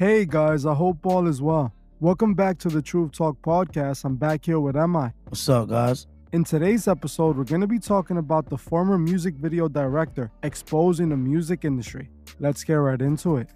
Hey guys, I hope all is well. Welcome back to the Truth Talk podcast. I'm back here with MI. What's up, guys? In today's episode, we're going to be talking about the former music video director exposing the music industry. Let's get right into it.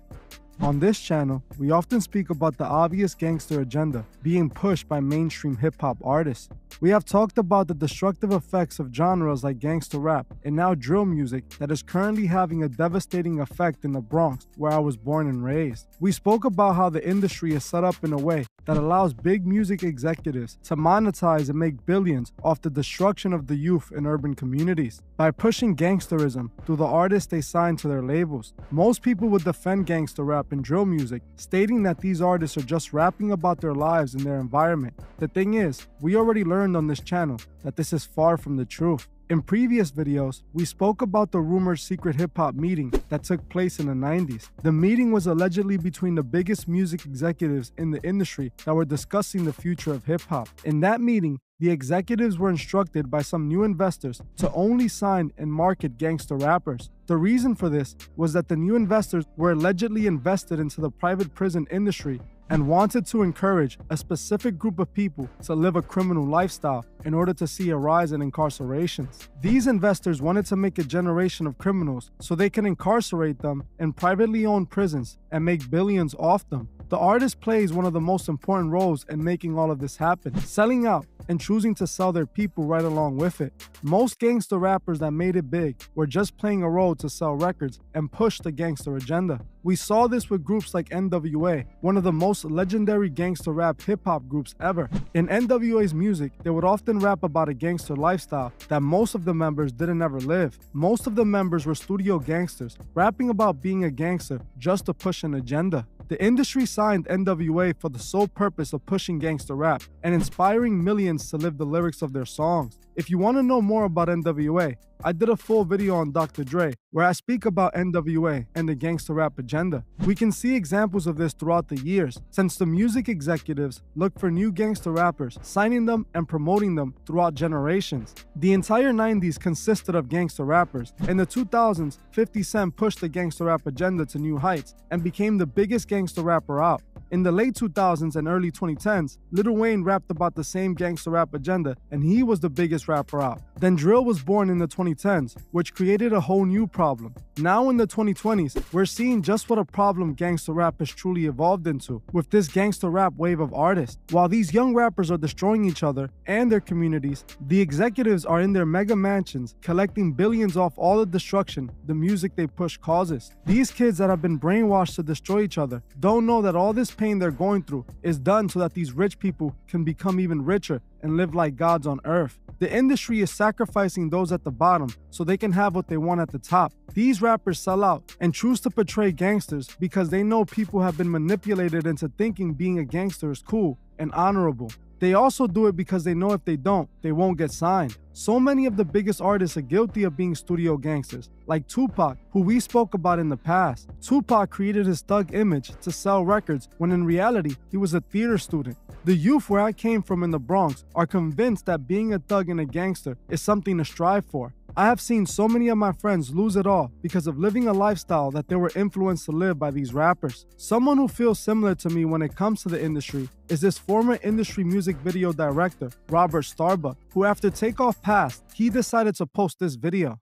On this channel, we often speak about the obvious gangster agenda being pushed by mainstream hip-hop artists. We have talked about the destructive effects of genres like gangster rap and now drill music that is currently having a devastating effect in the Bronx, where I was born and raised. We spoke about how the industry is set up in a way that allows big music executives to monetize and make billions off the destruction of the youth in urban communities by pushing gangsterism through the artists they sign to their labels. Most people would defend gangster rap and drill music, stating that these artists are just rapping about their lives and their environment. The thing is, we already learned on this channel that this is far from the truth. In previous videos, we spoke about the rumored secret hip-hop meeting that took place in the 90s. The meeting was allegedly between the biggest music executives in the industry that were discussing the future of hip-hop. In that meeting, the executives were instructed by some new investors to only sign and market gangster rappers. The reason for this was that the new investors were allegedly invested into the private prison industry and wanted to encourage a specific group of people to live a criminal lifestyle in order to see a rise in incarcerations. These investors wanted to make a generation of criminals so they can incarcerate them in privately owned prisons and make billions off them. The artist plays one of the most important roles in making all of this happen, selling out and choosing to sell their people right along with it. Most gangster rappers that made it big were just playing a role to sell records and push the gangster agenda. We saw this with groups like NWA, one of the most legendary gangster rap hip-hop groups ever. In NWA's music, they would often rap about a gangster lifestyle that most of the members didn't ever live. Most of the members were studio gangsters, rapping about being a gangster just to push an agenda. The industry signed NWA for the sole purpose of pushing gangster rap and inspiring millions to live the lyrics of their songs. If you want to know more about NWA, I did a full video on Dr. Dre where I speak about NWA and the gangster rap agenda. We can see examples of this throughout the years, since the music executives look for new gangster rappers, signing them and promoting them throughout generations. The entire 90s consisted of gangster rappers. In the 2000s, 50 Cent pushed the gangster rap agenda to new heights and became the biggest gangster rapper out. In the late 2000s and early 2010s, Lil Wayne rapped about the same gangster rap agenda, and he was the biggest rapper out. Then drill was born in the 2010s, which created a whole new problem. Now in the 2020s, we're seeing just what a problem gangster rap has truly evolved into, with this gangster rap wave of artists. While these young rappers are destroying each other and their communities, the executives are in their mega mansions collecting billions off all the destruction the music they push causes. These kids that have been brainwashed to destroy each other don't know that all this pain they're going through is done so that these rich people can become even richer and live like gods on earth. The industry is sacrificing those at the bottom so they can have what they want at the top. These rappers sell out and choose to portray gangsters because they know people have been manipulated into thinking being a gangster is cool and honorable. They also do it because they know if they don't, they won't get signed. So many of the biggest artists are guilty of being studio gangsters, like Tupac, who we spoke about in the past. Tupac created his thug image to sell records when in reality, he was a theater student. The youth where I came from in the Bronx are convinced that being a thug and a gangster is something to strive for. I have seen so many of my friends lose it all because of living a lifestyle that they were influenced to live by these rappers. Someone who feels similar to me when it comes to the industry is this former industry music video director, Robby Starbuck, who after Takeoff passed, he decided to post this video.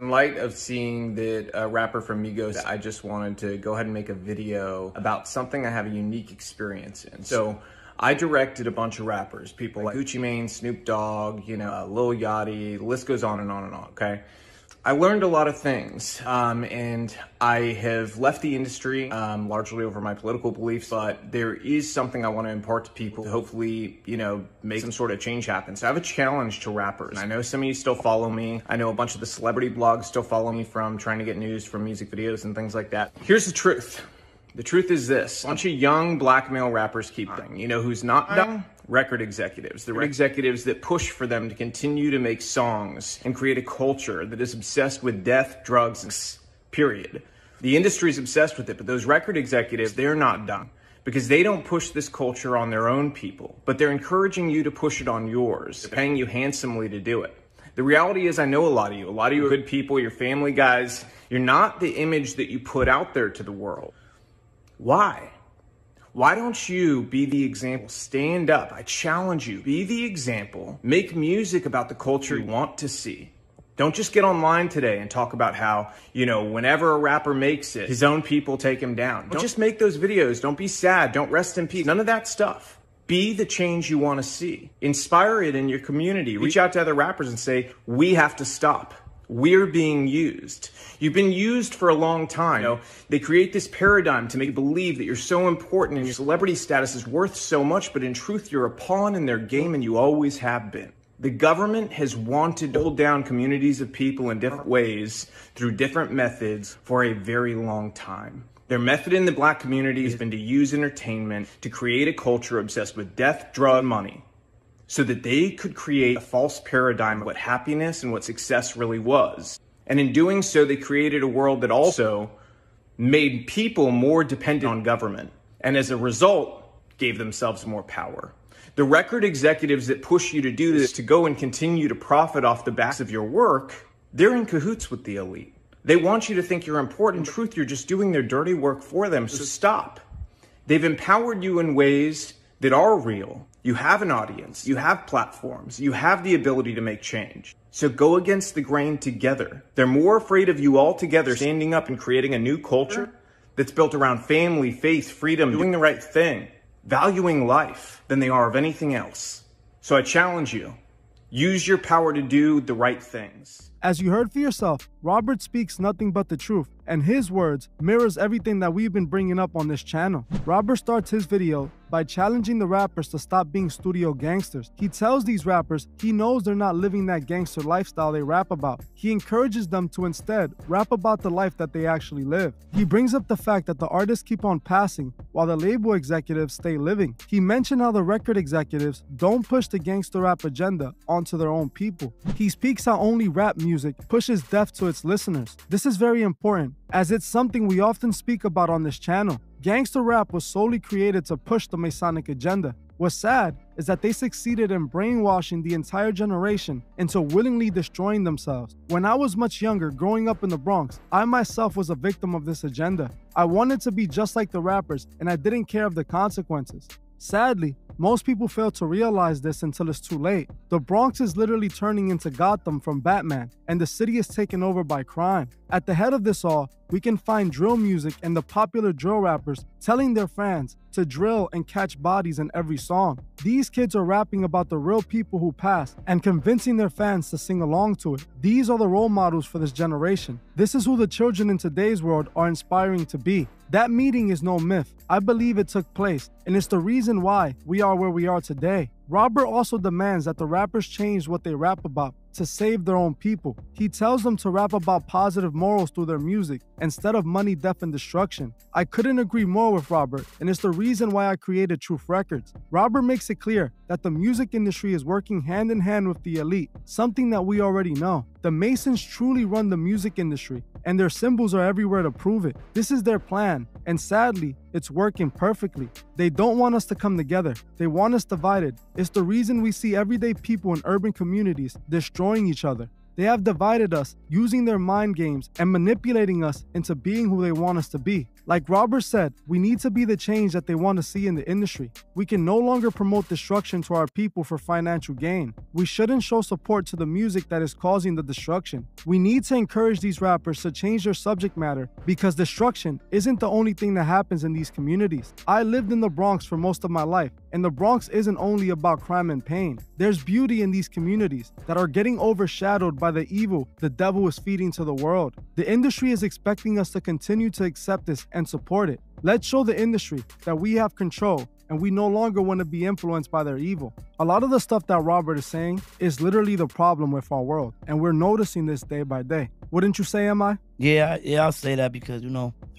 In light of seeing that a rapper from Migos, I just wanted to go ahead and make a video about something I have a unique experience in. So I directed a bunch of rappers, people like Gucci Mane, Snoop Dogg, Lil Yachty, the list goes on and on and on, okay? I learned a lot of things, and I have left the industry largely over my political beliefs, but there is something I want to impart to people to hopefully, make some sort of change happen. So I have a challenge to rappers. I know some of you still follow me. I know a bunch of the celebrity blogs still follow me from trying to get news from music videos and things like that. Here's the truth. The truth is this: a bunch of young black male rappers keep dying. You know who's not dying? Record executives. The executives that push for them to continue to make songs and create a culture that is obsessed with death, drugs, period. The industry is obsessed with it, but those record executives, they're not done because they don't push this culture on their own people, but they're encouraging you to push it on yours. They're paying you handsomely to do it. The reality is, I know a lot of you are good people, you're family guys. You're not the image that you put out there to the world. Why? Why don't you be the example? Stand up. I challenge you. Be the example. Make music about the culture you want to see. Don't just get online today and talk about how, whenever a rapper makes it, his own people take him down. Don't just make those videos. Don't be sad. Don't rest in peace. None of that stuff. Be the change you want to see. Inspire it in your community. Reach out to other rappers and say, we have to stop. We're being used. You've been used for a long time. They create this paradigm to make you believe that you're so important and your celebrity status is worth so much, but in truth, you're a pawn in their game and you always have been. The government has wanted to hold down communities of people in different ways through different methods for a very long time. Their method in the Black community has been to use entertainment to create a culture obsessed with death, drug, and money, so that they could create a false paradigm of what happiness and what success really was. And in doing so, they created a world that also made people more dependent on government, and as a result, gave themselves more power. The record executives that push you to do this, to go and continue to profit off the backs of your work, they're in cahoots with the elite. They want you to think you're important. In truth, you're just doing their dirty work for them, so stop. They've empowered you in ways that are real. You have an audience, you have platforms, you have the ability to make change. So go against the grain together. They're more afraid of you all together standing up and creating a new culture that's built around family, faith, freedom, doing the right thing, valuing life, than they are of anything else. So I challenge you, use your power to do the right things. As you heard for yourself, Robert speaks nothing but the truth, and his words mirrors everything that we've been bringing up on this channel. Robert starts his video by challenging the rappers to stop being studio gangsters. He tells these rappers he knows they're not living that gangster lifestyle they rap about. He encourages them to instead rap about the life that they actually live. He brings up the fact that the artists keep on passing while the label executives stay living. He mentioned how the record executives don't push the gangster rap agenda onto their own people. He speaks how only rap music pushes death to its listeners. This is very important, as it's something we often speak about on this channel. Gangster rap was solely created to push the Masonic agenda. What's sad is that they succeeded in brainwashing the entire generation into willingly destroying themselves. When I was much younger, growing up in the Bronx, I myself was a victim of this agenda. I wanted to be just like the rappers, and I didn't care of the consequences. Sadly, most people fail to realize this until it's too late. The Bronx is literally turning into Gotham from Batman, and the city is taken over by crime. At the head of this all, we can find drill music and the popular drill rappers telling their fans to drill and catch bodies in every song. These kids are rapping about the real people who passed and convincing their fans to sing along to it. These are the role models for this generation. This is who the children in today's world are inspiring to be. That meeting is no myth. I believe it took place, and it's the reason why we are where we are today. Robert also demands that the rappers change what they rap about to save their own people. He tells them to rap about positive morals through their music instead of money, death, and destruction. I couldn't agree more with Robert, and it's the reason why I created Truth Records. Robert makes it clear that the music industry is working hand in hand with the elite, something that we already know. The Masons truly run the music industry, and their symbols are everywhere to prove it. This is their plan, and sadly, it's working perfectly. They don't want us to come together. They want us divided. It's the reason we see everyday people in urban communities destroying each other. They have divided us, using their mind games and manipulating us into being who they want us to be. Like Robert said, we need to be the change that they want to see in the industry. We can no longer promote destruction to our people for financial gain. We shouldn't show support to the music that is causing the destruction. We need to encourage these rappers to change their subject matter, because destruction isn't the only thing that happens in these communities. I lived in the Bronx for most of my life, and the Bronx isn't only about crime and pain. There's beauty in these communities that are getting overshadowed by the evil the devil is feeding to the world. The industry is expecting us to continue to accept this and support it. Let's show the industry that we have control and we no longer want to be influenced by their evil. A lot of the stuff that Robert is saying is literally the problem with our world, and we're noticing this day by day. Wouldn't you say, am I? Yeah, I'll say that because,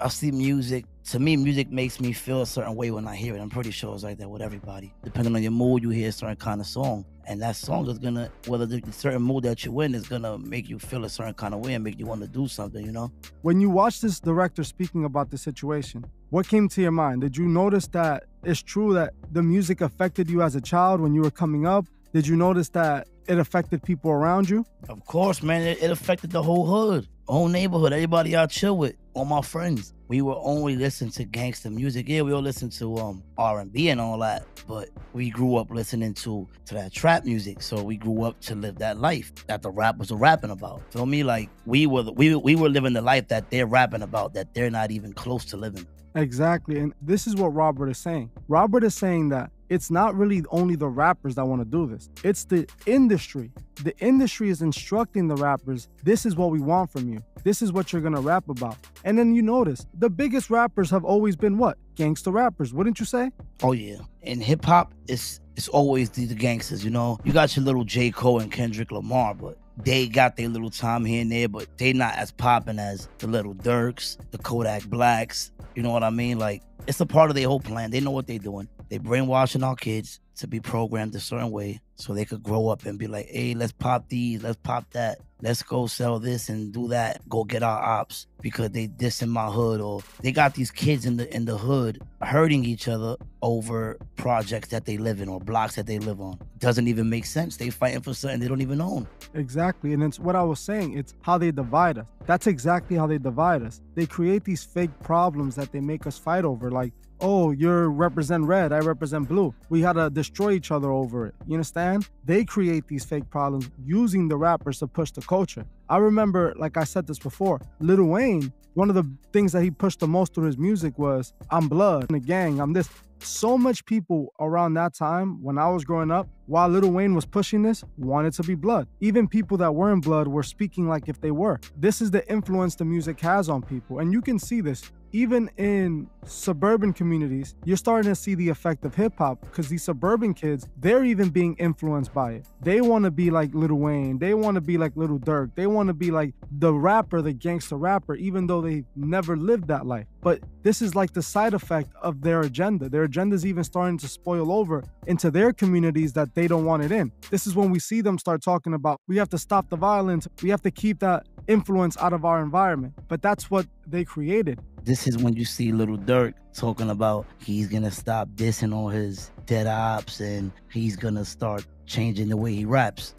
I see music. To me, music makes me feel a certain way when I hear it. I'm pretty sure it's like that with everybody. Depending on your mood, you hear a certain kind of song. And that song is gonna, whether the certain mood that you're in is gonna make you feel a certain kind of way and make you want to do something, When you watch this director speaking about the situation, what came to your mind? Did you notice that it's true that the music affected you as a child when you were coming up? Did you notice that it affected people around you? Of course, man. It affected the whole hood. whole neighborhood, everybody I chill with, all my friends, we were only listening to gangster music. Yeah, we all listen to R&B and all that, but we grew up listening to that trap music. So we grew up to live that life that the rappers are rapping about. Feel me? Like we were living the life that they're rapping about, that they're not even close to living. Exactly. And this is what Robert is saying. Robert is saying that it's not really only the rappers that want to do this. It's the industry. The industry is instructing the rappers, this is what we want from you. This is what you're going to rap about. And then you notice, the biggest rappers have always been what? Gangster rappers, wouldn't you say? Oh, yeah. In hip-hop, it's always the gangsters, you know? You got your little J. Cole and Kendrick Lamar, but they got their little time here and there, but they not as popping as the Little Durks, the Kodak Blacks. You know what I mean? Like, it's a part of their whole plan. They know what they're doing. They brainwashing our kids to be programmed a certain way so they could grow up and be like, hey, let's pop these, let's pop that. Let's go sell this and do that. Go get our ops because they dissing my hood, or they got these kids in the hood hurting each other over projects that they live in or blocks that they live on. Doesn't even make sense. They fighting for something they don't even own. Exactly. And it's what I was saying. It's how they divide us. That's exactly how they divide us. They create these fake problems that they make us fight over. Like, oh, you represent red, I represent blue. We had to destroy each other over it. You understand? They create these fake problems using the rappers to push the culture. I remember, like I said this before, Lil Wayne, one of the things that he pushed the most through his music was, I'm blood, I'm a gang, I'm this. So much people around that time, when I was growing up, while Lil Wayne was pushing this, wanted to be blood. Even people that weren't blood were speaking like if they were. This is the influence the music has on people. And you can see this. Even in suburban communities, you're starting to see the effect of hip hop because these suburban kids, they're even being influenced by it. They want to be like Lil Wayne. They want to be like Lil Durk. They want to be like the rapper, the gangster rapper, even though they never lived that life. But this is like the side effect of their agenda. Their agenda is even starting to spoil over into their communities that they don't want it in. This is when we see them start talking about, we have to stop the violence. We have to keep that influence out of our environment. But that's what they created. This is when you see Lil Durk talking about he's gonna stop dissing all his dead ops and he's gonna start changing the way he raps.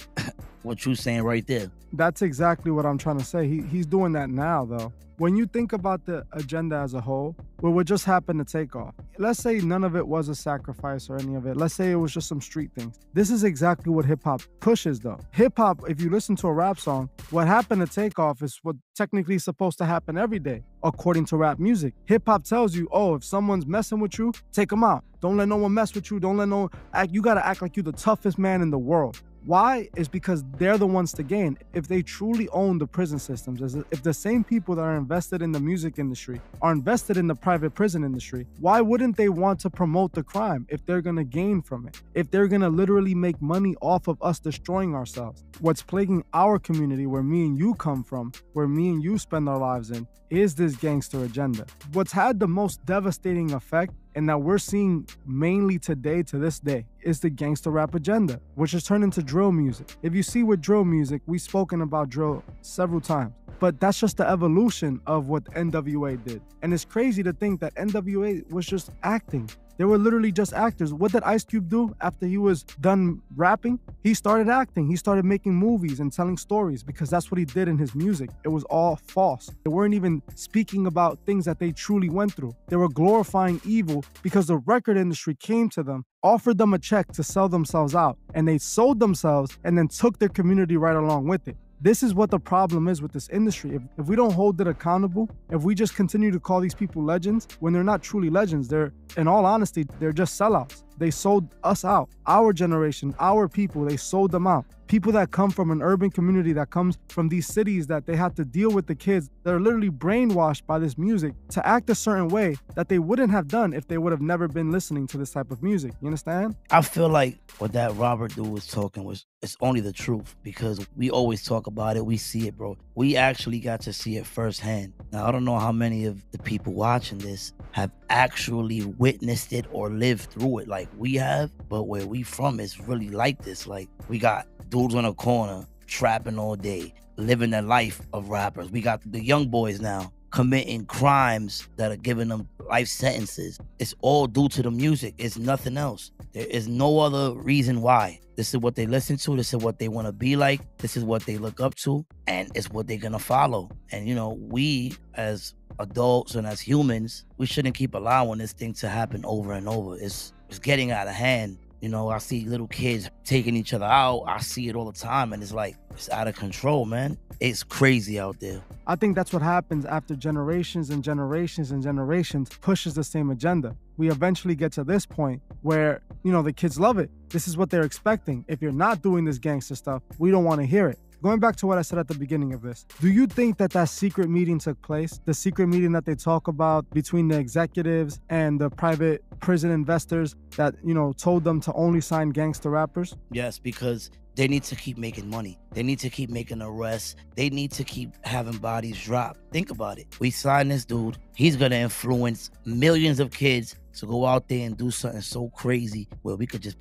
What you saying right there. That's exactly what I'm trying to say. He's doing that now, though. When you think about the agenda as a whole, what just happened to take off? Let's say none of it was a sacrifice or any of it. Let's say it was just some street things. This is exactly what hip-hop pushes, though. Hip-hop, if you listen to a rap song, what happened to take off is what technically is supposed to happen every day, according to rap music. Hip-hop tells you, oh, if someone's messing with you, take them out. Don't let no one mess with you. Don't let no one act. You got to act like you're the toughest man in the world. Why? Is because they're the ones to gain. If they truly own the prison systems, if the same people that are invested in the music industry are invested in the private prison industry, why wouldn't they want to promote the crime if they're going to gain from it? If they're going to literally make money off of us destroying ourselves? What's plaguing our community, where me and you come from, where me and you spend our lives in, is this gangster agenda. What's had the most devastating effect, and that we're seeing mainly today, to this day, is the gangster rap agenda, which has turned into drill music. If you see with drill music, we've spoken about drill several times, but that's just the evolution of what NWA did. And it's crazy to think that NWA was just acting. They were literally just actors. What did Ice Cube do after he was done rapping? He started acting. He started making movies and telling stories because that's what he did in his music. It was all false. They weren't even speaking about things that they truly went through. They were glorifying evil because the record industry came to them, offered them a check to sell themselves out, and they sold themselves and then took their community right along with it. This is what the problem is with this industry. If we don't hold it accountable, if we just continue to call these people legends when they're not truly legends, in all honesty, they're just sellouts. They sold us out. Our generation, our people, they sold them out. People that come from an urban community, that comes from these cities that they have to deal with the kids that are literally brainwashed by this music to act a certain way that they wouldn't have done if they would have never been listening to this type of music. You understand? I feel like what that Robert dude was talking it's only the truth, because we always talk about it. We see it, bro. We actually got to see it firsthand. Now, I don't know how many of the people watching this have actually witnessed it or lived through it like we have, but where we from is really like this. Like, we got dudes on a corner trapping all day, living the life of rappers. We got the young boys now committing crimes that are giving them life sentences. It's all due to the music. It's nothing else. There is no other reason why. This is what they listen to. This is what they want to be like. This is what they look up to. And it's what they're going to follow. And, you know, we as adults and as humans, we shouldn't keep allowing this thing to happen over and over. It's getting out of hand. You know, I see little kids taking each other out. I see it all the time. And it's like, it's out of control, man. It's crazy out there. I think that's what happens after generations and generations and generations pushes the same agenda. We eventually get to this point where, you know, the kids love it. This is what they're expecting. If you're not doing this gangster stuff, we don't want to hear it. Going back to what I said at the beginning of this, do you think that secret meeting took place? The secret meeting that they talk about between the executives and the private prison investors that, you know, told them to only sign gangster rappers? Yes, because they need to keep making money. They need to keep making arrests. They need to keep having bodies dropped. Think about it. We signed this dude. He's going to influence millions of kids to go out there and do something so crazy where we could just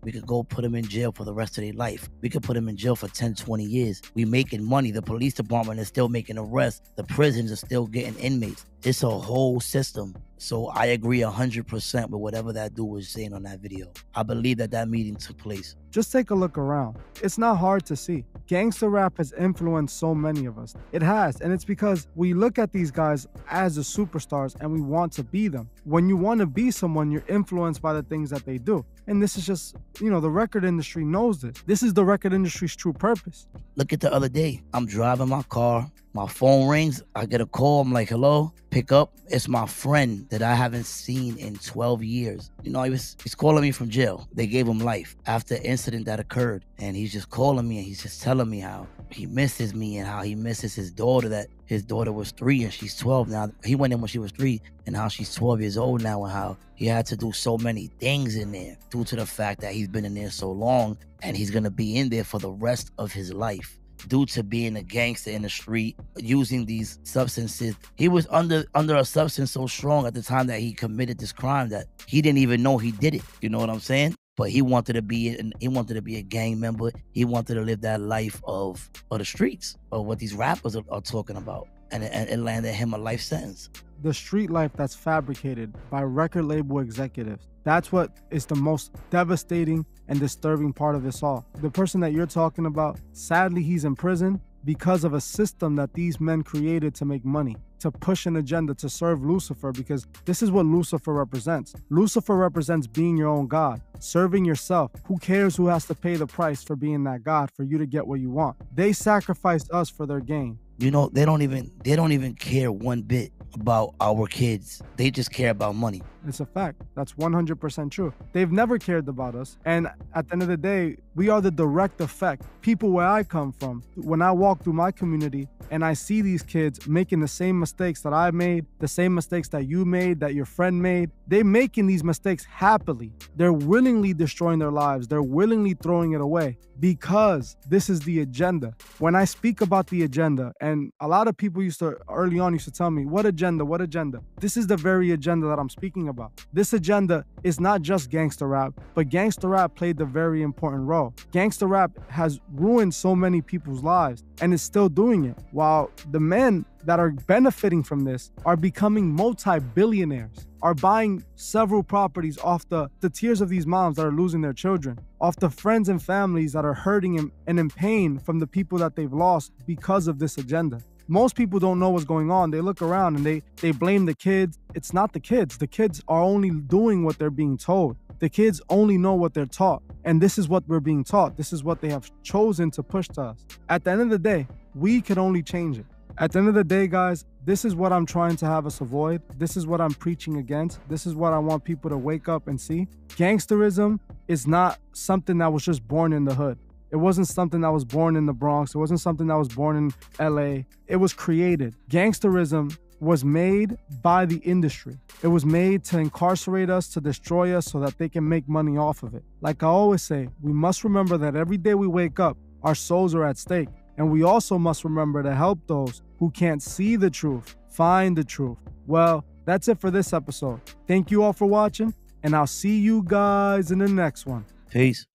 we could go put him in jail for the rest of their life. We could put him in jail for 10, 20 years. We making money. The police department is still making arrests. The prisons are still getting inmates. It's a whole system. So I agree 100% with whatever that dude was saying on that video. I believe that meeting took place. Just take a look around. It's not hard to see. Gangster rap has influenced so many of us. It has, and it's because we look at these guys as the superstars and we want to be them. When you want to be someone, you're influenced by the things that they do. And this is just, you know, the record industry knows this. This is the record industry's true purpose. Look at the other day. I'm driving my car. My phone rings. I get a call. I'm like, hello? Pick up. It's my friend that I haven't seen in 12 years. You know, he's calling me from jail. They gave him life after an incident that occurred. And he's just calling me and he's just telling me how he misses me and how he misses his daughter, that his daughter was 3 and she's 12 now. He went in when she was 3 and how she's 12 years old now and how he had to do so many things in there due to the fact that he's been in there so long and he's going to be in there for the rest of his life. Due to being a gangster in the street, using these substances. He was under a substance so strong at the time that he committed this crime that he didn't even know he did it. You know what I'm saying? But he wanted to be a gang member. He wanted to live that life of the streets, of what these rappers are talking about. And it landed him a life sentence. The street life that's fabricated by record label executives. That's what is the most devastating and disturbing part of this all. The person that you're talking about, sadly, he's in prison because of a system that these men created to make money, to push an agenda, to serve Lucifer, because this is what Lucifer represents. Lucifer represents being your own God, serving yourself. Who cares who has to pay the price for being that God, for you to get what you want? They sacrificed us for their gain. You know, they don't even care one bit about our kids. They just care about money. It's a fact. That's 100% true. They've never cared about us. And at the end of the day, we are the direct effect. People where I come from, when I walk through my community and I see these kids making the same mistakes that I made, the same mistakes that you made, that your friend made, they're making these mistakes happily. They're willingly destroying their lives. They're willingly throwing it away because this is the agenda. When I speak about the agenda, and a lot of people early on used to tell me, what agenda, what agenda? This is the very agenda that I'm speaking about. This agenda is not just gangster rap, but gangster rap played a very important role. Gangster rap has ruined so many people's lives and is still doing it, while the men that are benefiting from this are becoming multi-billionaires, are buying several properties off the tears of these moms that are losing their children, off the friends and families that are hurting and in pain from the people that they've lost because of this agenda. Most people don't know what's going on. They look around and they blame the kids. It's not the kids. The kids are only doing what they're being told. The kids only know what they're taught. And this is what we're being taught. This is what they have chosen to push to us. At the end of the day, we can only change it. At the end of the day, guys, this is what I'm trying to have us avoid. This is what I'm preaching against. This is what I want people to wake up and see. Gangsterism is not something that was just born in the hood. It wasn't something that was born in the Bronx. It wasn't something that was born in LA. It was created. Gangsterism was made by the industry. It was made to incarcerate us, to destroy us so that they can make money off of it. Like I always say, we must remember that every day we wake up, our souls are at stake. And we also must remember to help those who can't see the truth, find the truth. Well, that's it for this episode. Thank you all for watching, and I'll see you guys in the next one. Peace.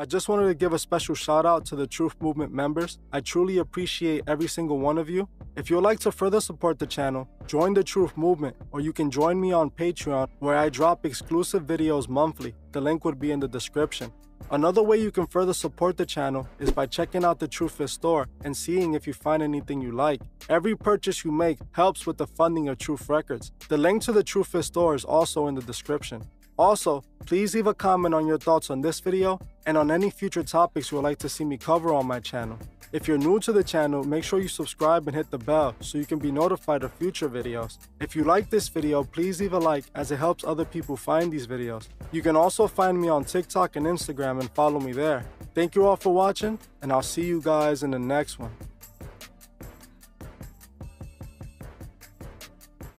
I just wanted to give a special shout out to the Truth Movement members. I truly appreciate every single one of you. If you would like to further support the channel, join the Truth Movement, or you can join me on Patreon where I drop exclusive videos monthly. The link would be in the description. Another way you can further support the channel is by checking out the Truth store and seeing if you find anything you like. Every purchase you make helps with the funding of Truth Records. The link to the Truth store is also in the description. Also, please leave a comment on your thoughts on this video and on any future topics you would like to see me cover on my channel. If you're new to the channel, make sure you subscribe and hit the bell so you can be notified of future videos. If you like this video, please leave a like as it helps other people find these videos. You can also find me on TikTok and Instagram and follow me there. Thank you all for watching, and I'll see you guys in the next one.